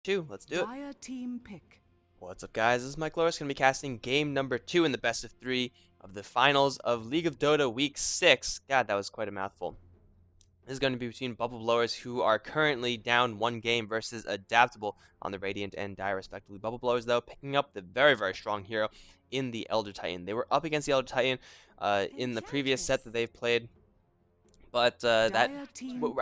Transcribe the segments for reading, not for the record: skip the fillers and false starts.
2. Let's do it. Dire team pick. What's up, guys? This is Mike Loris, going to be casting game number 2 in the best of 3 of the finals of League of Dota Week 6. God, that was quite a mouthful. This is going to be between Bubbleblowers, who are currently down 1 game, versus Adaptable on the Radiant and Dire, respectively. Bubbleblowers, though, picking up the very, very strong hero in the Elder Titan. They were up against the Elder Titan in the previous set that they've played, but that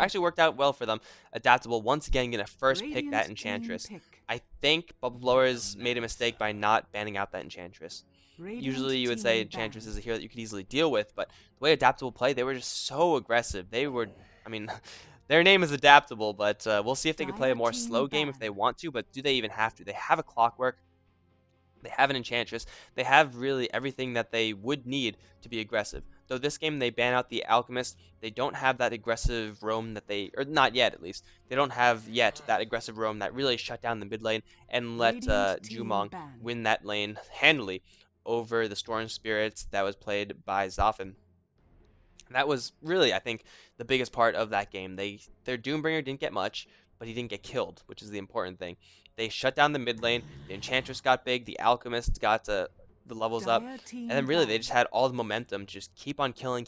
actually worked out well for them. Adaptable once again going to first pick that Enchantress. I think Bubbleblowers made a mistake by not banning out that Enchantress. Usually you would say Enchantress is a hero that you could easily deal with, but the way Adaptable played, they were just so aggressive. They were, I mean, their name is Adaptable, but we'll see if they can play a more slow game if they want to, but do they even have to? They have a Clockwork. They have an Enchantress. They have really everything that they would need to be aggressive. Though this game they ban out the Alchemist, they don't have that aggressive roam that they, or not yet at least, they don't have yet that aggressive roam that really shut down the mid lane and let Jumong win that lane handily over the Storm Spirits that was played by Zoffin. That was really, I think, the biggest part of that game. Their Doombringer didn't get much, but he didn't get killed, which is the important thing. They shut down the mid lane, the Enchantress got big, the Alchemist got the levels up, and then really they just had all the momentum to just keep on killing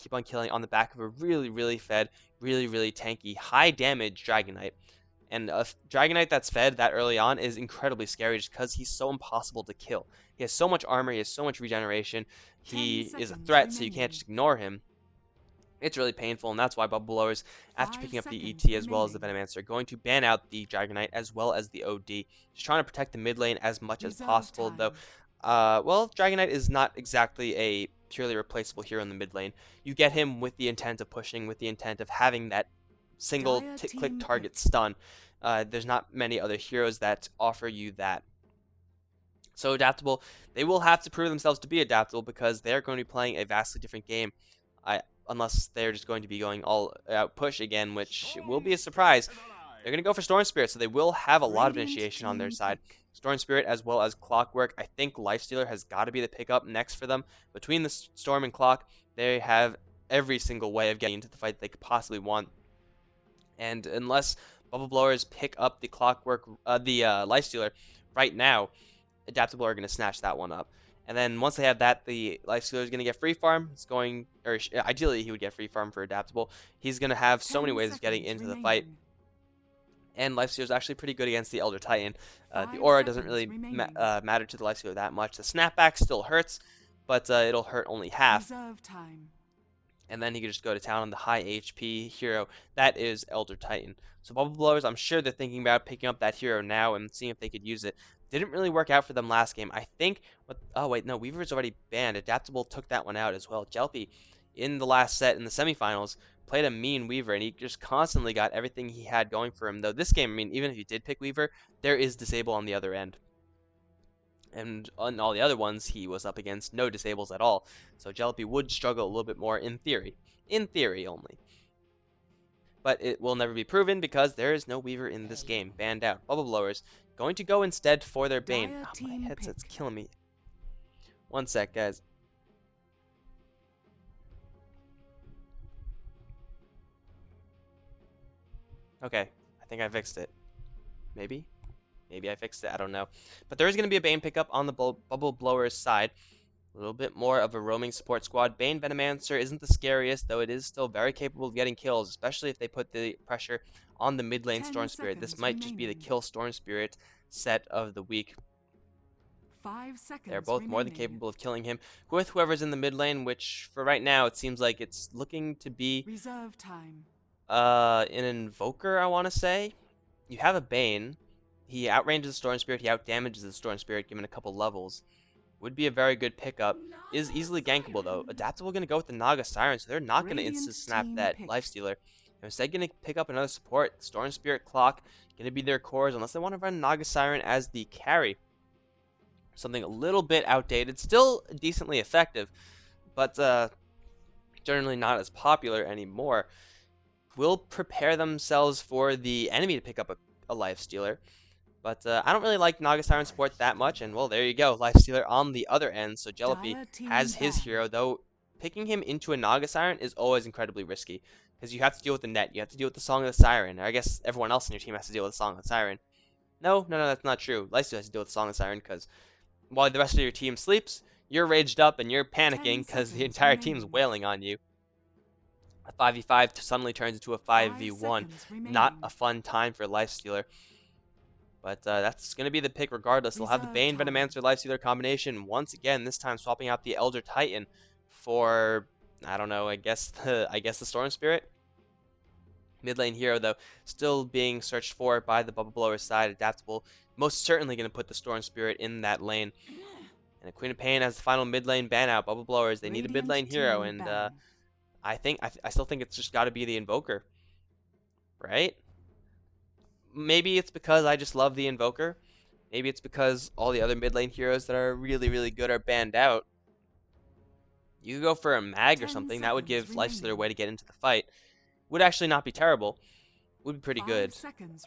on the back of a really, really fed, really, really tanky, high damage Dragonite. And a Dragonite that's fed that early on is incredibly scary just because he's so impossible to kill. He has so much armor, he has so much regeneration, he is a threat, so you can't just ignore him. It's really painful, and that's why Bubbleblowers, after picking up the ET as well as the Venomancer, are going to ban out the Dragonite as well as the OD. Just trying to protect the mid lane as much as possible, though. Well, Dragonite is not exactly a purely replaceable hero in the mid lane. You get him with the intent of pushing, with the intent of having that single click target stun. There's not many other heroes that offer you that. So Adaptable, they will have to prove themselves to be adaptable because they're going to be playing a vastly different game. Unless they're just going to be going all out push again, which will be a surprise. They're going to go for Storm Spirit, so they will have a lot of initiation on their side. Storm Spirit as well as Clockwork. I think Lifestealer has got to be the pickup next for them. Between the Storm and Clock, they have every single way of getting into the fight they could possibly want. And unless Bubbleblowers pick up the Clockwork, Lifestealer right now, Adaptable are going to snatch that one up. And then once they have that, the Lifestealer is going to get free farm. It's going, or ideally he would get free farm for Adaptable. He's going to have so many ways of getting into the fight. And Lifestealer is actually pretty good against the Elder Titan. The aura doesn't really matter to the Lifestealer that much. The snapback still hurts, but it'll hurt only half. And then he can just go to town on the high HP hero. That is Elder Titan. So Bubbleblowers, I'm sure they're thinking about picking up that hero now and seeing if they could use it. Didn't really work out for them last game. I think, oh wait, no, Weaver's already banned. Adaptable took that one out as well. Jelpy, in the last set in the semifinals, played a mean Weaver, and he just constantly got everything he had going for him. Though this game, I mean, even if you did pick Weaver, there is Disable on the other end. And on all the other ones, he was up against no disables at all. So Jelpy would struggle a little bit more in theory. In theory only. But it will never be proven because there is no Weaver in this game. Banned out. Bubbleblowers going to go instead for their Bane. Oh, my headset's killing me. One sec, guys. Okay, I think I fixed it. Maybe? Maybe I fixed it, I don't know. But there is going to be a Bane pickup on the Bubbleblowers side. A little bit more of a roaming support squad. Bane Venomancer isn't the scariest, though it is still very capable of getting kills, especially if they put the pressure on the mid lane Storm Spirit. This might just be the kill Storm Spirit set of the week. 5 seconds They're both more than capable of killing him with whoever's in the mid lane, which for right now it seems like it's looking to be reserve time. An Invoker, I want to say. You have a Bane. He outranges the Storm Spirit, he outdamages the Storm Spirit given a couple levels. Would be a very good pickup. Is easily gankable though. Adaptable going to go with the Naga Siren, so they're not going to instant snap that Lifestealer. They're instead going to pick up another support. Storm Spirit Clock going to be their cores unless they want to run Naga Siren as the carry. Something a little bit outdated, still decently effective, but generally not as popular anymore. Will prepare themselves for the enemy to pick up a Lifestealer. But I don't really like Naga Siren support that much, and well, there you go, Lifestealer on the other end. So Jelpy has his hero, though picking him into a Naga Siren is always incredibly risky, because you have to deal with the net, you have to deal with the Song of the Siren, or I guess everyone else in your team has to deal with the Song of the Siren. No, no, no, that's not true. Lifesteal has to deal with Song of Siren because while the rest of your team sleeps, you're raged up and you're 10 panicking because the seconds entire team's remaining. wailing on you. A 5v5 suddenly turns into a 5 5v1. seconds Not remaining. a fun time for Lifestealer. But that's going to be the pick regardless. They'll have the Reserve Bane, time. Venomancer, Lifestealer combination once again, this time swapping out the Elder Titan for, I don't know, I guess the Storm Spirit. Mid lane hero, though, still being searched for by the Bubbleblowers side. Adaptable, most certainly going to put the Storm Spirit in that lane. And a Queen of Pain as the final mid lane ban out. Bubbleblowers, they need a mid lane hero, and I still think it's just got to be the Invoker, right? Maybe it's because I just love the Invoker. Maybe it's because all the other mid lane heroes that are really, really good are banned out. You could go for a Mag or something. That would give Lifestealer a way to get into the fight. Would actually not be terrible. Would be pretty good.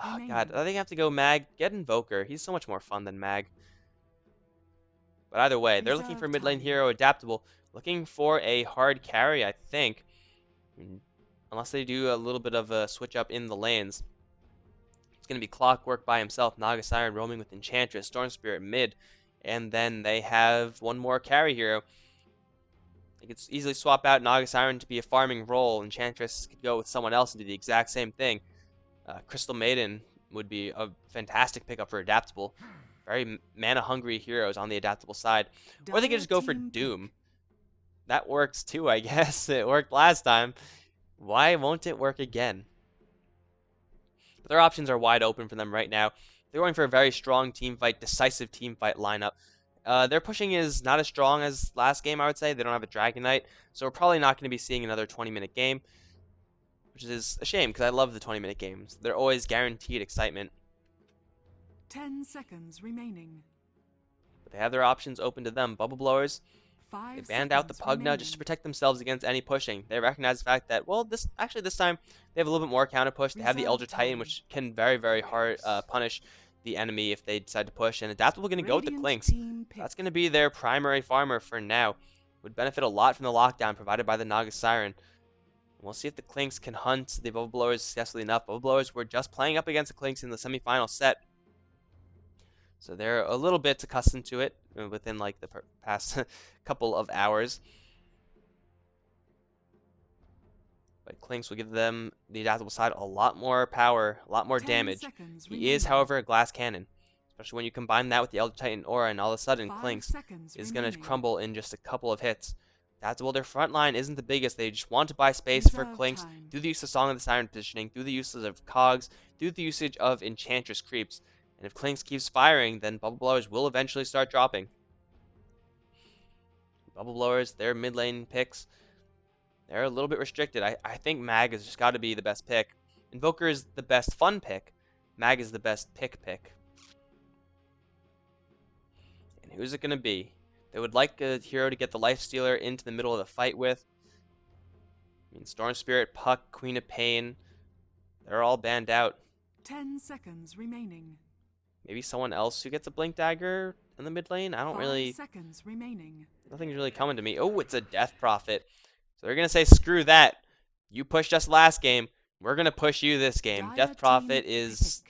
Oh, God, I think I have to go Mag. Get Invoker. He's so much more fun than Mag. But either way, they're looking for mid lane hero, Adaptable. Looking for a hard carry, I think. Unless they do a little bit of a switch up in the lanes. It's going to be Clockwork by himself, Naga Siren roaming with Enchantress, Storm Spirit mid, and then they have one more carry hero. They could easily swap out Naga Siren to be a farming role. Enchantress could go with someone else and do the exact same thing. Crystal Maiden would be a fantastic pickup for Adaptable. Very mana-hungry heroes on the Adaptable side. Or they could just go for Doom. That works too, I guess. It worked last time. Why won't it work again? But their options are wide open for them right now. They're going for a very strong team fight, decisive team fight lineup. Their pushing is not as strong as last game, I would say. They don't have a Dragon Knight, so we're probably not going to be seeing another 20-minute game, which is a shame because I love the 20-minute games. They're always guaranteed excitement. 10 seconds remaining. But they have their options open to them. Bubbleblowers, they banned out the Pugna just to protect themselves against any pushing. They recognize the fact that, well, this time they have a little bit more counter push. They have the Elder Titan, which can very, very hard punish the enemy if they decide to push. And Adaptable going to go with the Clinks. That's going to be their primary farmer for now. Would benefit a lot from the lockdown provided by the Naga Siren. We'll see if the Clinks can hunt the Bubbleblowers successfully enough. Bubbleblowers were just playing up against the Clinks in the semifinal set, so they're a little bit accustomed to it within like the past couple of hours. But Clinks will give them, the Adaptable side, a lot more power, a lot more damage. He is, however, a glass cannon. Especially when you combine that with the Elder Titan aura, and all of a sudden Clinks is going to crumble in just a couple of hits. Adaptable, their front line isn't the biggest. They just want to buy space for Clinks through the use of Song of the Siren positioning, through the usage of Cogs, through the usage of Enchantress creeps. And if Clinks keeps firing, then Bubbleblowers will eventually start dropping. Bubbleblowers, their mid lane picks, they're a little bit restricted. I think Mag has just got to be the best pick. Invoker is the best fun pick. Mag is the best pick. And who's it going to be? They would like a hero to get the Lifestealer into the middle of the fight with. I mean, Storm Spirit, Puck, Queen of Pain, they're all banned out. 10 seconds remaining. Maybe someone else who gets a Blink Dagger in the mid lane? I don't really... 5 seconds remaining. Nothing's really coming to me. Oh, it's a Death Prophet. So they're going to say, screw that. You pushed us last game. We're going to push you this game. Death Prophet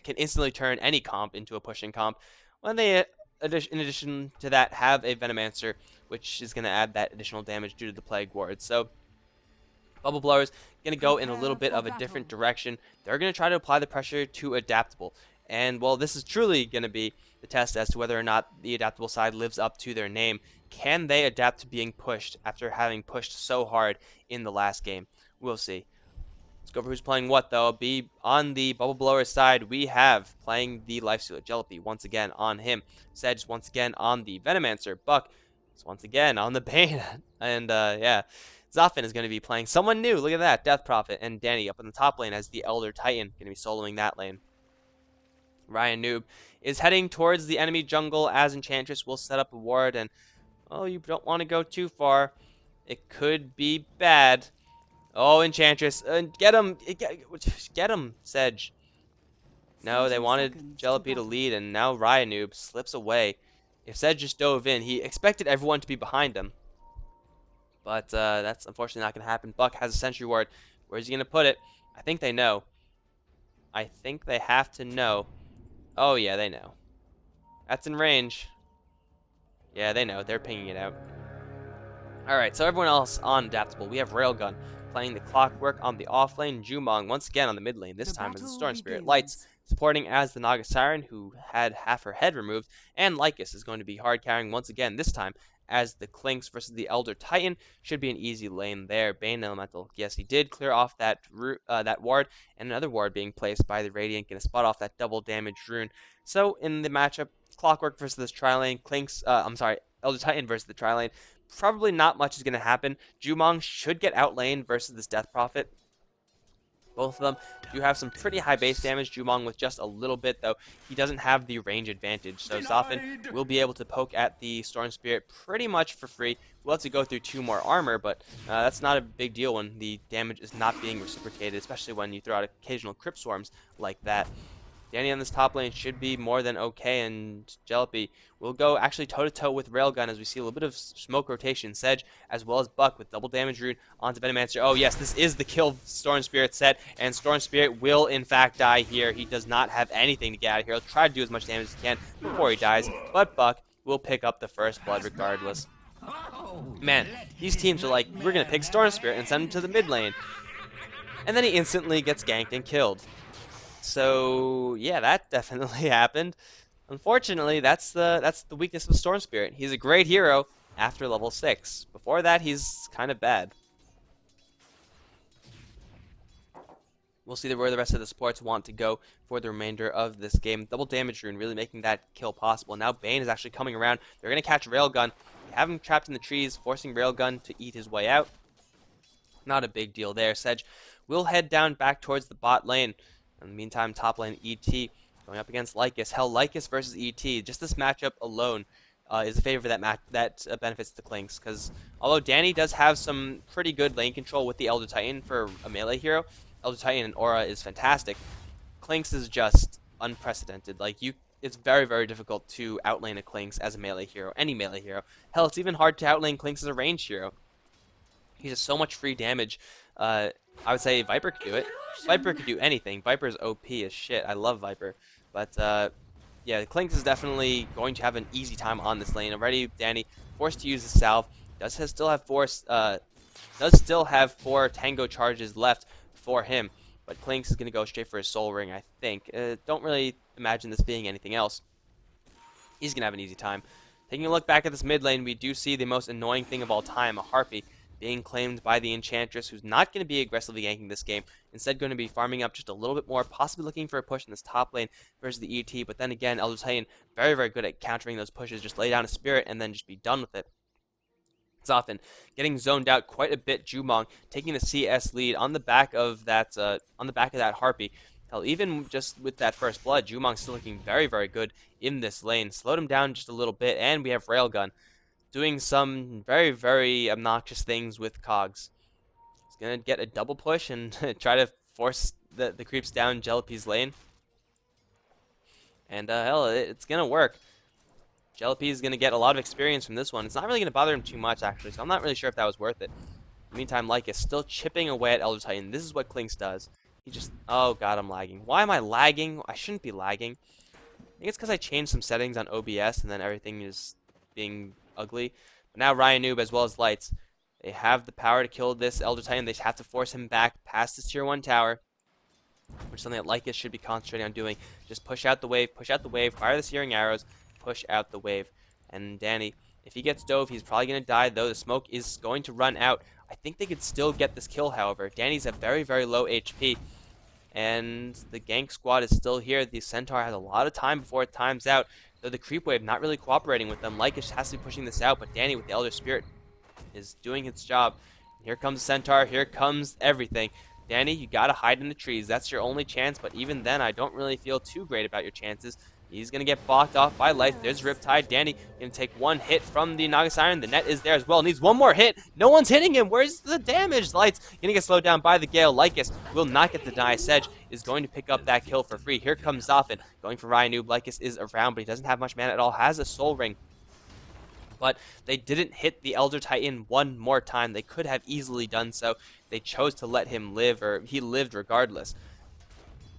can instantly turn any comp into a pushing comp. When they, in addition to that, have a Venomancer, which is going to add that additional damage due to the Plague Ward. So Bubbleblowers going to go in a little bit of a different direction. They're going to try to apply the pressure to Adaptable. And, well, this is truly going to be the test as to whether or not the Adaptable side lives up to their name. Can they adapt to being pushed after having pushed so hard in the last game? We'll see. Let's go over who's playing what, though. Be on the Bubbleblower side, we have playing the Lifestealer, Jealousy once again on him. Sedge once again on the Venomancer. Buck is once again on the Bane. And, yeah. Zoffin is going to be playing someone new. Look at that. Death Prophet. And Danny up in the top lane as the Elder Titan. Going to be soloing that lane. Ryan Noob is heading towards the enemy jungle as Enchantress will set up a ward. And, oh, you don't want to go too far. It could be bad. Oh, Enchantress. Get him. Get him, Sedge. No, they wanted Jealousy to lead. And now Ryan Noob slips away. If Sedge just dove in, he expected everyone to be behind him. But that's unfortunately not going to happen. Buck has a Sentry Ward. Where's he going to put it? I think they know. I think they have to know. Oh, yeah, they know. That's in range. Yeah, they know. They're pinging it out. Alright, so everyone else on Adaptable. We have Railgun playing the Clockwork on the off lane, Jumong once again on the mid lane, this The time as the battle Storm Spirit. Lights begins. supporting as the Naga Siren, who had half her head removed, and Lycus is going to be hard carrying once again, this time as the Clinks versus the Elder Titan. Should be an easy lane there. Bane Elemental, yes, he did clear off that ward, and another ward being placed by the Radiant, gonna spot off that double damage rune. So in the matchup, Clockwork versus this tri-lane, Elder Titan versus the tri-lane, probably not much is going to happen. Jumong should get outlaned versus this Death Prophet. Both of them do have some pretty high base damage. Jumong with just a little bit, though. He doesn't have the range advantage. So Zafin will be able to poke at the Storm Spirit pretty much for free. We'll have to go through 2 more armor, but that's not a big deal when the damage is not being reciprocated, especially when you throw out occasional Crypt Swarms like that. Danny on this top lane should be more than okay, and Jalopy will go actually toe-to-toe with Railgun as we see a little bit of smoke rotation. Sedge as well as Buck with double damage rune onto Venomancer. Oh yes, this is the kill Storm Spirit set, and Storm Spirit will in fact die here. He does not have anything to get out of here. He'll try to do as much damage as he can before he dies, but Buck will pick up the first blood regardless. Man, these teams are like, we're going to pick Storm Spirit and send him to the mid lane. And then he instantly gets ganked and killed. So yeah, that definitely happened. Unfortunately, that's the weakness of Storm Spirit. He's a great hero after level 6. Before that, he's kind of bad. We'll see where the rest of the supports want to go for the remainder of this game. Double damage rune really making that kill possible. Now Bane is actually coming around. They're going to catch Railgun. They have him trapped in the trees, forcing Railgun to eat his way out. Not a big deal there. Sedge will head down back towards the bot lane. In the meantime, top lane ET going up against Lycus. Hell, Lycus versus ET. Just this matchup alone is a favor that benefits the Clinks. Because although Danny does have some pretty good lane control with the Elder Titan for a melee hero, Elder Titan and Aura is fantastic. Clinks is just unprecedented. It's very, very difficult to outlane a Clinks as a melee hero, any melee hero. Hell, it's even hard to outlane Clinks as a ranged hero. He has so much free damage. I would say Viper could do it. Viper could do anything. Viper's OP as shit. I love Viper. But, yeah, Clinks is definitely going to have an easy time on this lane. Already, Danny forced to use the salve. Does still have 4 Tango charges left for him. But Clinks is going to go straight for his Soul Ring, I think. Don't really imagine this being anything else. He's going to have an easy time. Taking a look back at this mid lane, we do see the most annoying thing of all time, a Harpy, being claimed by the Enchantress, who's not going to be aggressively ganking this game, instead going to be farming up just a little bit more, possibly looking for a push in this top lane versus the ET, but then again, Elder Titan, very, very good at countering those pushes, just lay down a Spirit and then just be done with it. Zafin getting zoned out quite a bit, Jumong taking the CS lead on the back of that Harpy. Hell, even just with that first blood, Jumong's still looking very, very good in this lane. Slowed him down just a little bit, and we have Railgun doing some very, very obnoxious things with Cogs. He's going to get a double push and try to force the creeps down Jalopy's lane. And hell, it's going to work. Jalopy is going to get a lot of experience from this one. It's not really going to bother him too much, actually, so I'm not really sure if that was worth it. In the meantime, Lycus still chipping away at Elder Titan. This is what Clinks does. He just... Oh, God, I'm lagging. Why am I lagging? I shouldn't be lagging. I think it's because I changed some settings on OBS, and then everything is being ugly. But now Ryan Noob as well as Lights, they have the power to kill this Elder Titan. They just have to force him back past this tier 1 tower, which is something that Lycus should be concentrating on doing. Just push out the wave, fire the searing arrows, push out the wave. And Danny, if he gets dove, he's probably going to die, though the smoke is going to run out. I think they could still get this kill, however. Danny's at very, very low HP, and the gank squad is still here. The Centaur has a lot of time before it times out, though the creep wave not really cooperating with them. Lycus has to be pushing this out, but Danny with the Elder Spirit is doing its job. Here comes Centaur, here comes everything. Danny, you gotta hide in the trees. That's your only chance, but even then, I don't really feel too great about your chances. He's gonna get blocked off by Light. There's Riptide. Danny gonna take one hit from the Naga Siren. The net is there as well. Needs one more hit. No one's hitting him. Where's the damage? Light's gonna get slowed down by the Gale. Lycus will not get the deny. Sedge is going to pick up that kill for free. Here comes Zafin going for Ryan Noob. Lycus is around, but he doesn't have much mana at all. Has a Soul Ring, but they didn't hit the Elder Titan one more time. They could have easily done so. They chose to let him live, or he lived regardless.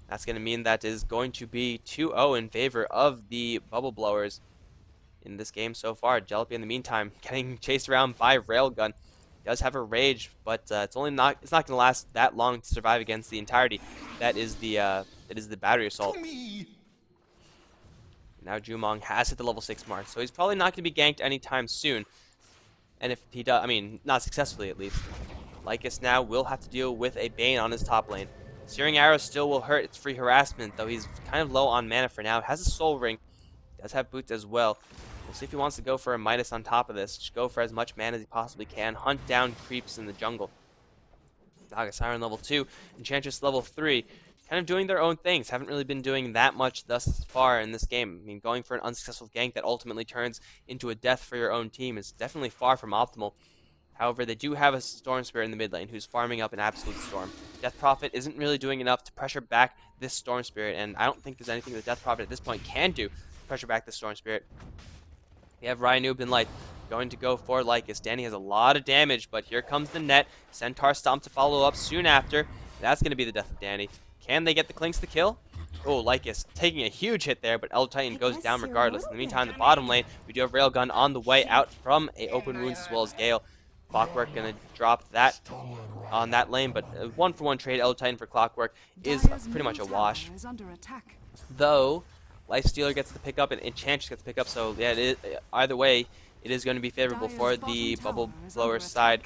That's going to mean that is going to be 2-0 in favor of the Bubbleblowers in this game so far. Jellypy, in the meantime, getting chased around by Railgun. Does have a rage, but it's not going to last that long to survive against the entirety. That is the battery assault. Now Jumong has hit the level 6 mark, so he's probably not going to be ganked anytime soon. And if he does, I mean, not successfully at least. Lycus now will have to deal with a Bane on his top lane. Searing Arrow still will hurt. It's free harassment, though he's kind of low on mana for now. Has a Soul Ring. Does have boots as well. We'll see if he wants to go for a Midas on top of this. Just go for as much mana as he possibly can. Hunt down creeps in the jungle. Naga Siren level 2. Enchantress level 3. Kind of doing their own things. Haven't really been doing that much thus far in this game. I mean, going for an unsuccessful gank that ultimately turns into a death for your own team is definitely far from optimal. However, they do have a Storm Spirit in the mid lane who's farming up an absolute storm. Death Prophet isn't really doing enough to pressure back this Storm Spirit, and I don't think there's anything that Death Prophet at this point can do to pressure back the Storm Spirit. We have Ryan Noob and Light going to go for Lycus. Danny has a lot of damage, but here comes the net. Centaur Stomp to follow up soon after. That's going to be the death of Danny. Can they get the Clinks to kill? Oh, Lycus taking a huge hit there, but Elder Titan goes down regardless. In the meantime, the bottom lane, we do have Railgun on the way out from a open wounds as well as Gale. Clockwork going to drop that on that lane, but a 1-for-1 trade Elder Titan for Clockwork is pretty much a wash. Though, Lifestealer gets the pick up and Enchantress gets the pick up, so yeah, either way, it is going to be favorable for the Bubbleblower side,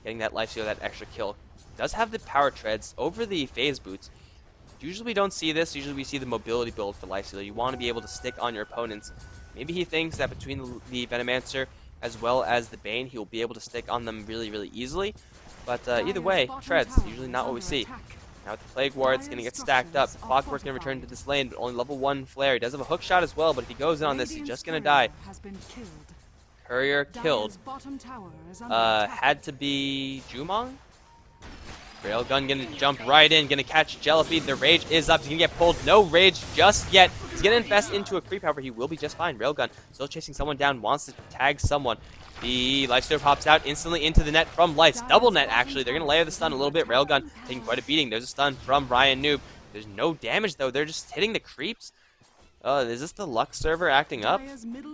getting that Lifestealer, that extra kill. Does have the power treads over the phase boots. Usually we don't see this. Usually we see the mobility build for Lifestealer. You want to be able to stick on your opponents. Maybe he thinks that between the Venomancer as well as the Bane, he will be able to stick on them really, really easily. But either way, treads, usually not what we see. Now with the Plague Ward, it's going to get stacked up. Clockwork going to return to this lane, but only level 1 Flare. He does have a hook shot as well, but if he goes in on this, he's just going to die. Courier killed. Had to be Jumong? Railgun gonna jump right in, gonna catch Jellypy. The rage is up. He's gonna get pulled. No rage just yet. He's gonna invest into a creep, however, he will be just fine. Railgun still chasing someone down, wants to tag someone. The Lifestealer pops out instantly into the net from Lights. Double net, actually. They're gonna layer the stun a little bit. Railgun taking quite a beating. There's a stun from Ryan Noob. There's no damage, though. They're just hitting the creeps. Is this the Lux server acting up?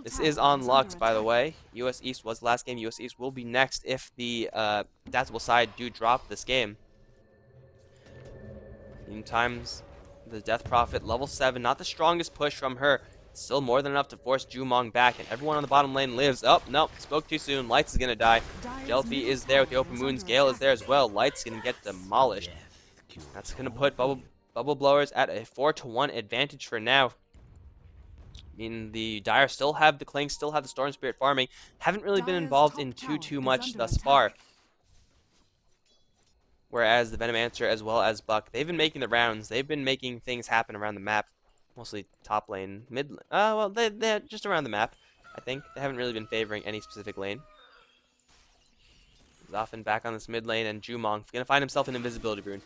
This is on Lux, by the way. US East was the last game. US East will be next if the Adaptable side do drop this game. Meantime, the Death Prophet, level 7, not the strongest push from her. Still more than enough to force Jumong back, and everyone on the bottom lane lives. Oh, no, spoke too soon. Lights is going to die. Jellypy is there with the open wounds. Gale is there as well. Lights going to get demolished. That's going to put Bubbleblowers at a 4-1 advantage for now. I mean, the Dire still have the Clank, still have the Storm Spirit farming. Haven't really been involved in too much thus far. Whereas the Venomancer as well as Buck, they've been making the rounds. They've been making things happen around the map. Mostly top lane, mid lane. Well, they're just around the map, I think. They haven't really been favoring any specific lane. Zoffin back on this mid lane, and Jumong going to find himself an invisibility rune.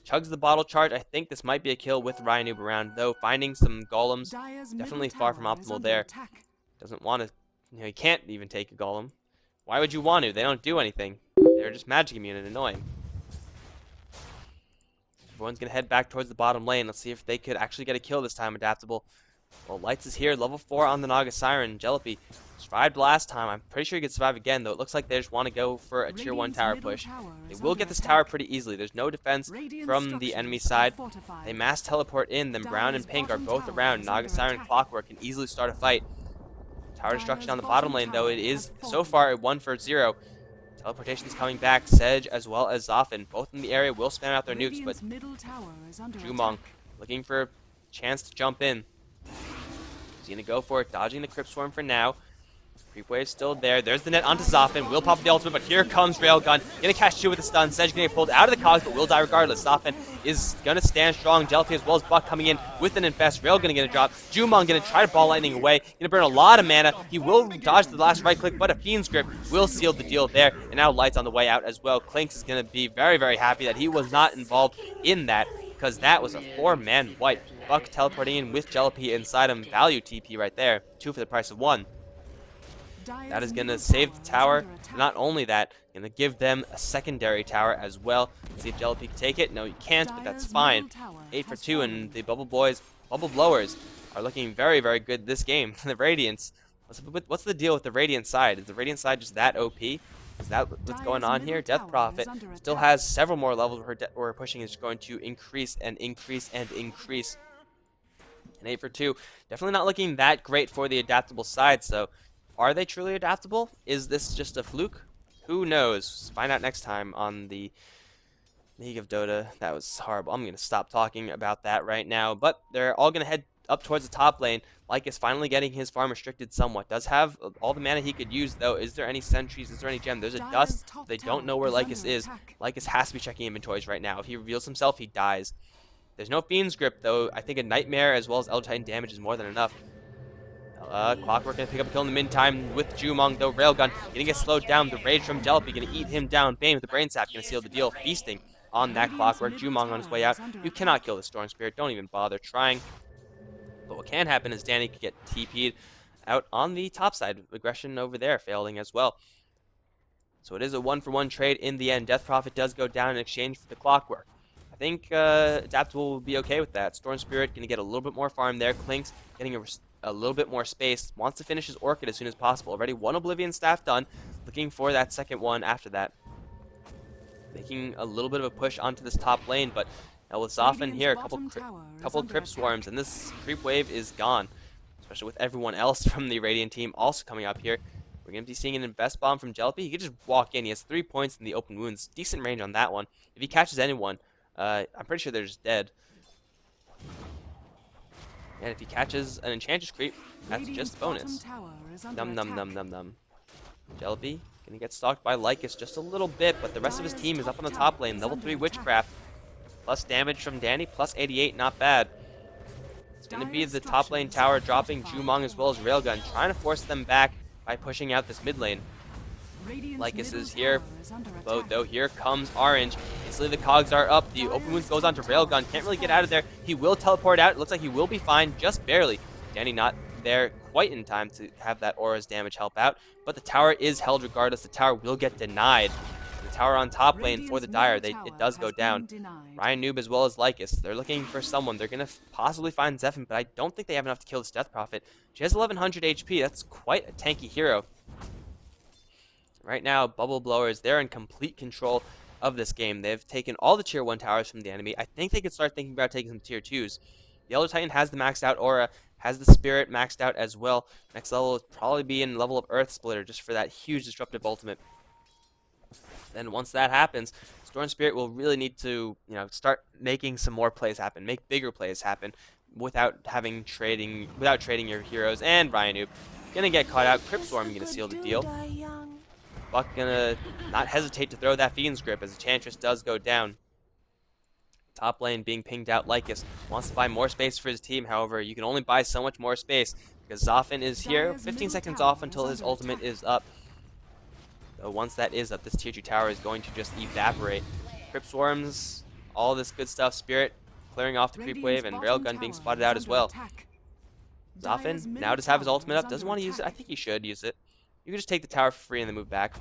Chugs the bottle charge. I think this might be a kill with Ryan Noob around, though finding some golems, definitely far from optimal there. Doesn't want to, he can't even take a golem. Why would you want to? They don't do anything. They're just magic immune and annoying. Everyone's going to head back towards the bottom lane. Let's see if they could actually get a kill this time, Adaptable. Well, Lights is here, level 4 on the Naga Siren. Jellypy survived last time. I'm pretty sure he could survive again, though. It looks like they just want to go for a tier 1 tower push. They will get this tower pretty easily. There's no defense from the enemy side. They mass teleport in. Then Brown and Pink are both around. Naga Siren Clockwork can easily start a fight. Tower destruction on the bottom lane, though. It is so far a 1-for-0. Teleportation's coming back. Sedge as well as Zoffin, both in the area, will spam out their nukes, but Jumong looking for a chance to jump in. He's going to go for it, dodging the Crypt Swarm for now. Creep Wave's still there. There's the net onto Zoffin. Will pop the ultimate, but here comes Railgun. Going to catch 2 with a stun. Sedge going to get pulled out of the cogs, but will die regardless. Zoffin is going to stand strong. Jellypy as well as Buck coming in with an infest. Railgun going to drop. Jumong going to try to ball lightning away. Going to burn a lot of mana. He will dodge the last right click, but a Fiend's Grip will seal the deal there. And now Lights on the way out as well. Clinks is going to be very, very happy that he was not involved in that, because that was a 4-man wipe. Buck teleporting in with Jellypy inside him. Value TP right there. 2 for the price of 1. That is going to save the tower. Not only that, going to give them a secondary tower as well. Let's see if Jelly can take it. No, you can't, but that's fine. 8 for 2, and the Bubbleblowers are looking very, very good this game. The Radiance, what's the deal with the Radiant side? Is the Radiant side just that OP? Is that what's going on here? Death Prophet still has several more levels where pushing is going to increase and increase and increase. And 8 for 2, definitely not looking that great for the adaptable side. So, are they truly adaptable? Is this just a fluke? Who knows? Find out next time on the League of Dota. That was horrible. I'm going to stop talking about that right now. But they're all going to head up towards the top lane. Lycus finally getting his farm restricted somewhat. Does have all the mana he could use, though. Is there any sentries? Is there any gem? There's a dust. They don't know where Lycus is. Lycus has to be checking inventories right now. If he reveals himself, he dies. There's no Fiend's Grip, though. I think a Nightmare as well as Elder Titan damage is more than enough. Clockwork gonna pick up a kill in the meantime with Jumong, though. Railgun gonna get slowed down. The rage from Jelpy gonna eat him down. Bane with the Brain Sap gonna seal the deal. Feasting on that Clockwork. Jumong on his way out. You cannot kill the Storm Spirit. Don't even bother trying. But what can happen is Danny could get TP'd out on the top side. Aggression over there failing as well. So it is a 1-for-1 trade in the end. Death Prophet does go down in exchange for the Clockwork. I think Adaptable will be okay with that. Storm Spirit going to get a little bit more farm there. Clinks getting a little bit more space. Wants to finish his Orchid as soon as possible. Already one Oblivion Staff done. Looking for that second one after that. Making a little bit of a push onto this top lane, but now with Zoffin here, a couple of Crypt Swarms, and this creep wave is gone. Especially with everyone else from the Radiant team also coming up here. We're going to be seeing an Invest Bomb from Jelpy. He could just walk in. He has 3 points in the open wounds. Decent range on that one. If he catches anyone, I'm pretty sure they're just dead. And if he catches an Enchantress creep, that's just bonus. Num num num num num. Jelpy gonna get stalked by Lycus just a little bit, but the rest of his team is up on the top lane. Level 3 Witchcraft. Plus damage from Danny, plus 88, not bad. It's gonna be the top lane tower dropping Jumong as well as Railgun, trying to force them back by pushing out this mid lane. Lycus is here, though here comes Orange. Instantly the cogs are up, the open wound goes on to Railgun, can't really get out of there. He will teleport out, it looks like he will be fine, just barely. Danny not there quite in time to have that aura's damage help out, but the tower is held regardless. The tower will get denied. The tower on top lane for the Dire, it does go down. Ryan Noob as well as Lycus, they're looking for someone. They're going to possibly find Zephyr, but I don't think they have enough to kill this Death Prophet. She has 1100 HP, that's quite a tanky hero. Right now, Bubbleblowers, they're in complete control of this game. They've taken all the tier 1 towers from the enemy. I think they could start thinking about taking some tier 2s. The Elder Titan has the maxed out aura, has the Spirit maxed out as well. Next level will probably be in level of Earth Splitter, just for that huge disruptive ultimate. Then once that happens, Storm Spirit will really need to, start making some more plays happen, make bigger plays happen, without trading your heroes. And Ryan Noob gonna get caught out. Crypt Swarm gonna seal the deal. Buck gonna not hesitate to throw that Fiend's Grip as Enchantress does go down. Top lane being pinged out. Lycus wants to buy more space for his team. However, you can only buy so much more space because Zoffin is here. 15 seconds off until his ultimate is up. So once that is up, this tier 2 tower is going to just evaporate. Crypt Swarms, all this good stuff. Spirit clearing off the creep wave, and Railgun being spotted out as well. Zoffin now does have his ultimate up. Doesn't want to use it. I think he should use it. You can just take the tower for free and then move back.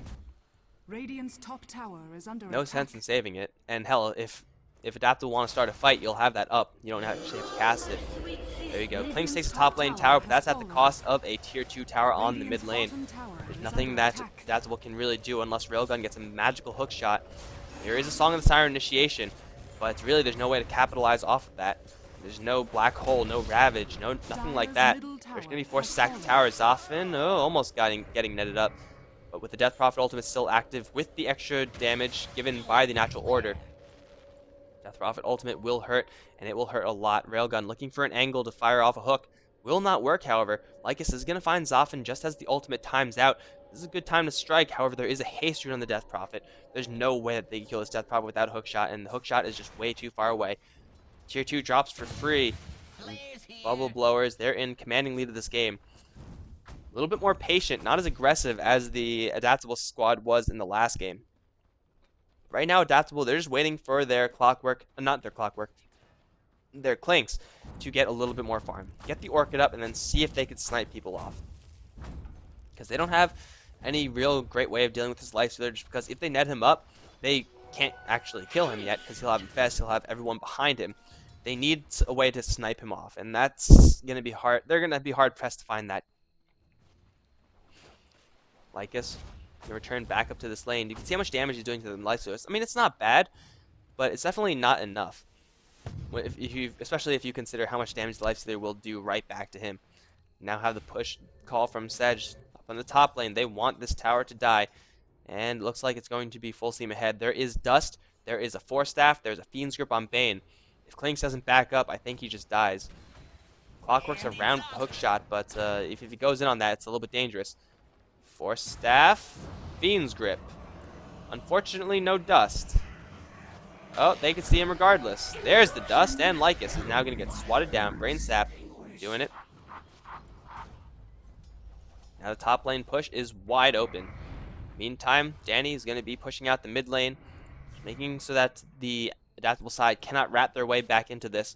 Radiant's top tower is under no sense in saving it. And hell, if Adaptable want to start a fight, you'll have that up. You don't actually have to cast it. There you go. Clinks takes the top lane tower, but that's at the cost of a tier 2 tower on the mid lane. There's nothing that Adaptable can really do unless Railgun gets a magical hook shot. There is a Song of the Siren initiation, but there's no way to capitalize off of that. There's no black hole, no ravage, nothing like that. There's gonna be forced to sack the tower. Zoffin, almost getting netted up, but with the Death Prophet ultimate still active, with the extra damage given by the natural order, Death Prophet ultimate will hurt, and it will hurt a lot. Railgun looking for an angle to fire off a hook. Will not work, however. Lycus is going to find Zoffin just as the ultimate times out. This is a good time to strike, however, there is a haste rune on the Death Prophet. There's no way that they can kill this Death Prophet without a hook shot, and the hook shot is just way too far away. Tier 2 drops for free. Bubbleblowers, they're in commanding lead of this game. A little bit more patient, not as aggressive as the Adaptable squad was in the last game. Right now, Adaptable, they're just waiting for their their Clinks to get a little bit more farm. Get the Orchid up and then see if they can snipe people off. because they don't have any real great way of dealing with his life stealer, just because if they net him up, they can't actually kill him yet, because he'll have Infest, he'll have everyone behind him. They need a way to snipe him off, and that's going to be hard. They're going to be hard-pressed to find that. Lycus can return back up to this lane. You can see how much damage he's doing to the life source. I mean, it's not bad, but it's definitely not enough. Especially if you consider how much damage the life stealer will do right back to him. Now have the push call from Sedge up on the top lane. They want this tower to die, and it looks like it's going to be full steam ahead. There is Dust, there is a Force Staff, there's a Fiend's Grip on Bane. If Klinks doesn't back up, I think he just dies. Clockwork's around the hook shot, but if he goes in on that, it's a little bit dangerous. Force Staff, Fiend's Grip. Unfortunately, no Dust. Oh, they can see him regardless. There's the Dust, and Lycus is now going to get swatted down. Brain Sap doing it. Now the top lane push is wide open. Meantime, Danny is going to be pushing out the mid lane, making so that the Adaptable side cannot wrap their way back into this.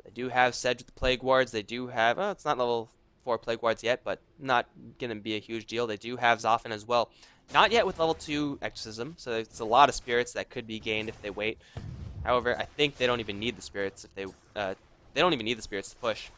They do have Sedge with the Plague Wards. They do have, it's not level 4 Plague Wards yet, but not going to be a huge deal. They do have Zoffin as well. Not yet with level 2 Exorcism, so it's a lot of spirits that could be gained if they wait. However, I think they don't even need the spirits if they don't even need the spirits to push.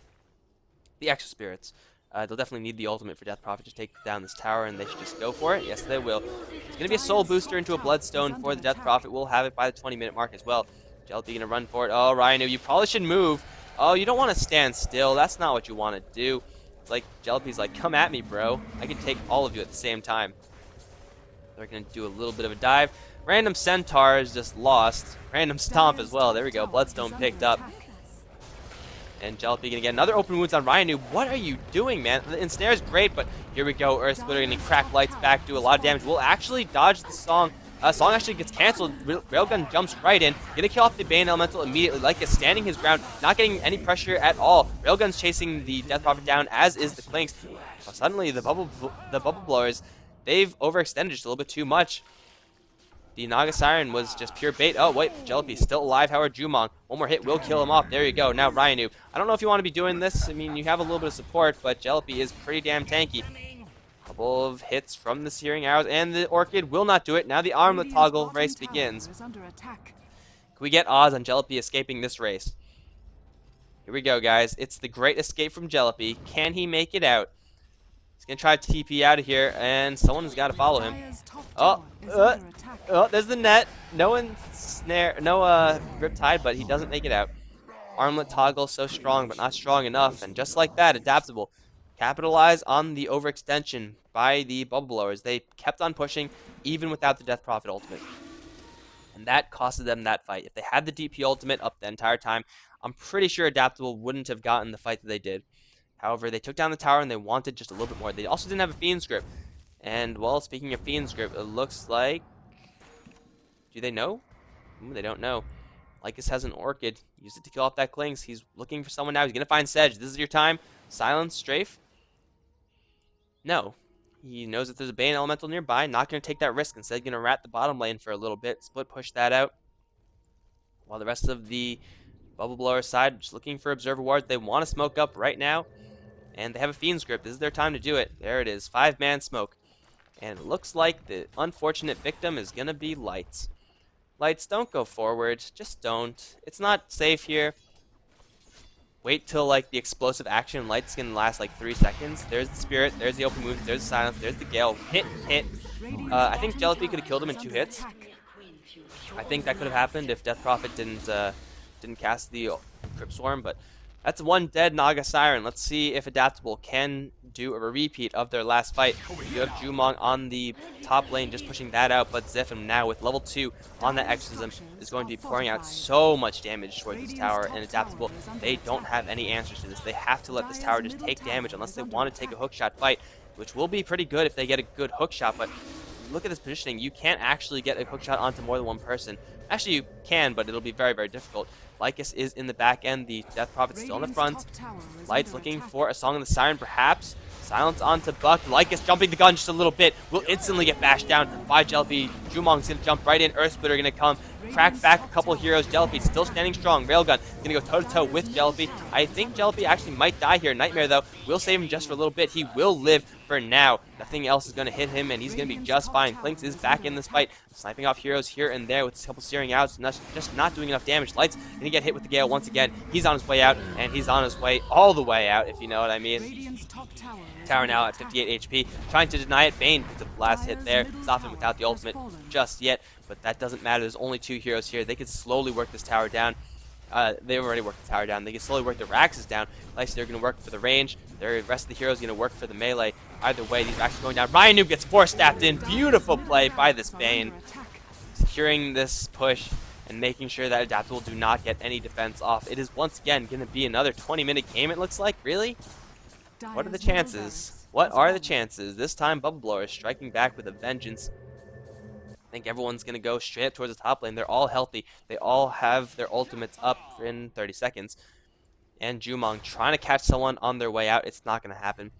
The extra spirits. They'll definitely need the ultimate for Death Prophet to take down this tower, and they should just go for it. Yes, they will. It's going to be a soul booster into a Bloodstone for the Death Prophet. We'll have it by the 20-minute mark as well. Jelty going to run for it. Oh, Ryan, you probably should move. Oh, you don't want to stand still. That's not what you want to do. It's like Jelpy's like, come at me, bro. I can take all of you at the same time. They're going to do a little bit of a dive. Random Centaur is just lost. Random Stomp as well. There we go. Bloodstone picked up. And Jelpy going to get another open wounds on Ryanu. What are you doing, man? The ensnare is great, but here we go. Earth Splitter going to crack lights back, do a lot of damage. We'll actually dodge the Song. Song actually gets canceled. Railgun jumps right in. Going to kill off the Bane Elemental immediately. Lycus standing his ground, not getting any pressure at all. Railgun's chasing the Death Prophet down, as is the Klinks. But suddenly, the Bubbleblowers, they've overextended just a little bit too much. The Naga Siren was just pure bait. Oh, wait, Jelpy still alive. Howard Jumong. One more hit will kill him off. There you go. Now Ryanu. I don't know if you want to be doing this. I mean, you have a little bit of support, but Jelpy is pretty damn tanky. Couple of hits from the Searing Arrows, and the Orchid will not do it. Now the Armlet Toggle race begins. Can we get odds on Jelpy escaping this race? Here we go, guys. It's the great escape from Jelpy. Can he make it out? He's going to try to TP out of here, and someone's got to follow him. Oh, there's the net. No Riptide, but he doesn't make it out. Armlet Toggle so strong, but not strong enough. And just like that, Adaptable capitalize on the overextension by the Bubbleblowers. They kept on pushing, even without the Death Prophet ultimate. And that costed them that fight. If they had the DP ultimate up the entire time, I'm pretty sure Adaptable wouldn't have gotten the fight that they did. However, they took down the tower and they wanted just a little bit more. They also didn't have a Fiend's Grip. And, well, speaking of Fiend's Grip, it looks like... Do they know? They don't know. Lycus has an Orchid. Use it to kill off that Klinks. He's looking for someone now. He's going to find Sedge. This is your time. Silence, Strafe. No. He knows that there's a Bane Elemental nearby. Not going to take that risk. Instead, going to rat the bottom lane for a little bit. Split push that out. While the rest of the Bubbleblower side just looking for Observer Wards. They want to smoke up right now. And they have a Fiend's Grip. This is their time to do it. There it is. 5-man smoke. And it looks like the unfortunate victim is going to be Lights. Lights, don't go forward. Just don't. It's not safe here. Wait till, like, the explosive action. Lights can last, like, 3 seconds. There's the Spirit. There's the open move. There's the Silence. There's the Gale. Hit, hit. I think Jelpy could have killed him in 2 hits. I think that could have happened if Death Prophet didn't cast the Crypt Swarm, but that's one dead Naga Siren. Let's see if Adaptable can do a repeat of their last fight. You have Jumong on the top lane just pushing that out, but Zephyr now with level 2 on that Exorcism is going to be pouring out so much damage towards this tower, and Adaptable, they don't have any answers to this. They have to let this tower just take damage unless they want to take a hookshot fight, which will be pretty good if they get a good hookshot, but look at this positioning. You can't actually get a hookshot onto more than one person. Actually, you can, but it'll be very, very difficult. Lycus is in the back end. The Death Prophet's still in the front. Lights looking for a Song of the Siren, perhaps. Silence onto Buck. Lycus jumping the gun just a little bit. Will instantly get bashed down by Jelpy. Jumong's going to jump right in. Earth Splitter going to come, crack back a couple heroes. Jellyfeed still standing strong. Railgun going to go toe-to-toe with Jellyfeed. I think Jellyfeed actually might die here. Nightmare, though, will save him just for a little bit. He will live for now. Nothing else is going to hit him, and he's going to be just fine. Clinks is back in this fight, sniping off heroes here and there with a couple searing outs, just not doing enough damage. Light's going to get hit with the Gale once again. He's on his way out, and he's on his way all the way out, if you know what I mean. Tower now at 58 HP, trying to deny it. Bane picks up the last hit there, stop him without the ultimate just yet, but that doesn't matter. There's only 2 heroes here. They could slowly work this tower down. They've already worked the tower down. They can slowly work the Raxes down. Like they're going to work for the range. The rest of the heroes are going to work for the melee. Either way, these Raxes going down. Ryan Noob gets force stabbed in. Beautiful play by this Bane, securing this push and making sure that Adaptable do not get any defense off. It is once again going to be another 20-minute game, it looks like. Really? What are the chances? What are the chances? This time, Bubbleblowers striking back with a vengeance. I think everyone's going to go straight up towards the top lane. They're all healthy. They all have their ultimates up in 30 seconds. And Jumong trying to catch someone on their way out. It's not going to happen.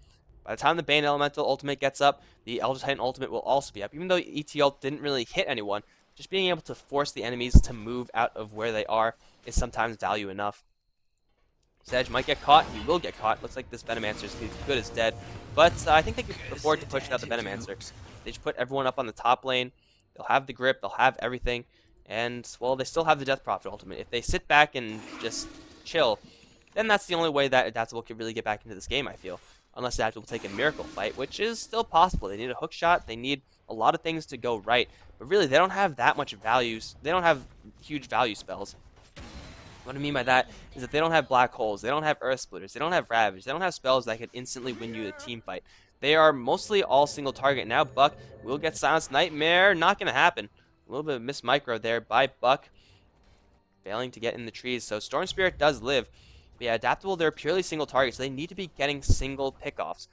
By the time the Bane Elemental ultimate gets up, the Elder Titan ultimate will also be up. Even though ET ult didn't really hit anyone, just being able to force the enemies to move out of where they are is sometimes value enough. Sedge might get caught. He will get caught. Looks like this Venomancer is good as dead. But I think they can afford to push out the Venomancer. They just put everyone up on the top lane. They'll have the grip. They'll have everything. And, well, they still have the Death Prophet ultimate. If they sit back and just chill, then that's the only way that Adaptable can really get back into this game, I feel. Unless Adaptable take a miracle fight, which is still possible. They need a hook shot. They need a lot of things to go right. But really, they don't have that much values. They don't have huge value spells. What I mean by that is that they don't have black holes, they don't have earth splitters, they don't have ravage, they don't have spells that could instantly win you a team fight. They are mostly all single target. Now Buck will get silenced. Nightmare, not going to happen. A little bit of miss micro there by Buck, failing to get in the trees. So Storm Spirit does live. But yeah, Adaptable, they're purely single targets. So they need to be getting single pickoffs.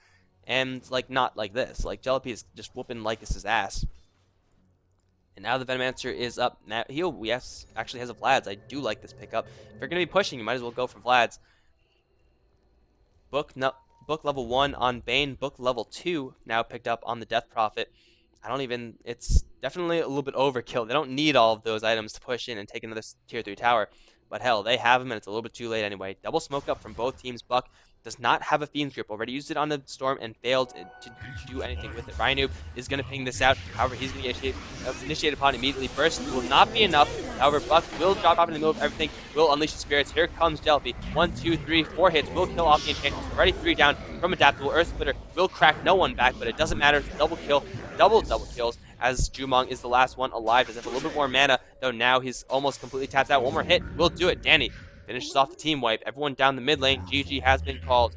And like not like this. Like Jellypy is just whooping Lycus's ass. And now the Venomancer is up. Now he actually has a Vlad's. I do like this pickup. If you're going to be pushing, you might as well go for Vlad's. Book level 1 on Bane. Book level 2 now picked up on the Death Prophet. It's definitely a little bit overkill. They don't need all of those items to push in and take another tier 3 tower. But hell, they have them and it's a little bit too late anyway. Double smoke up from both teams. Buck does not have a Fiend's Grip. Already used it on the Storm and failed to do anything with it. Rhino is going to ping this out. However, he's going to initiate upon immediately. Burst will not be enough. However, Buck will drop off in the middle of everything. Will unleash the spirits. Here comes Jellypy. 1, 2, 3, 4 hits. Will kill off the enchantments. Already 3 down from Adaptable. Earth Splitter will crack no one back, but it doesn't matter. Double kill. Double kills. As Jumong is the last one alive. Does have a little bit more mana, though now he's almost completely tapped out. One more hit. Will do it. Danny finishes off the team wipe. Everyone down the mid lane. GG has been called.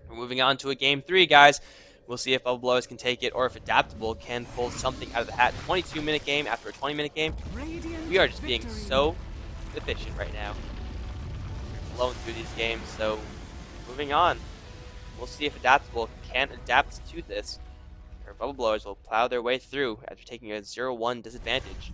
We're moving on to a game 3, guys. We'll see if Bubbleblowers can take it or if Adaptable can pull something out of the hat. 22-minute game after a 20-minute game. We are just being so efficient right now. Blowing through these games, so moving on. We'll see if Adaptable can adapt to this, or Bubbleblowers will plow their way through after taking a 0-1 disadvantage.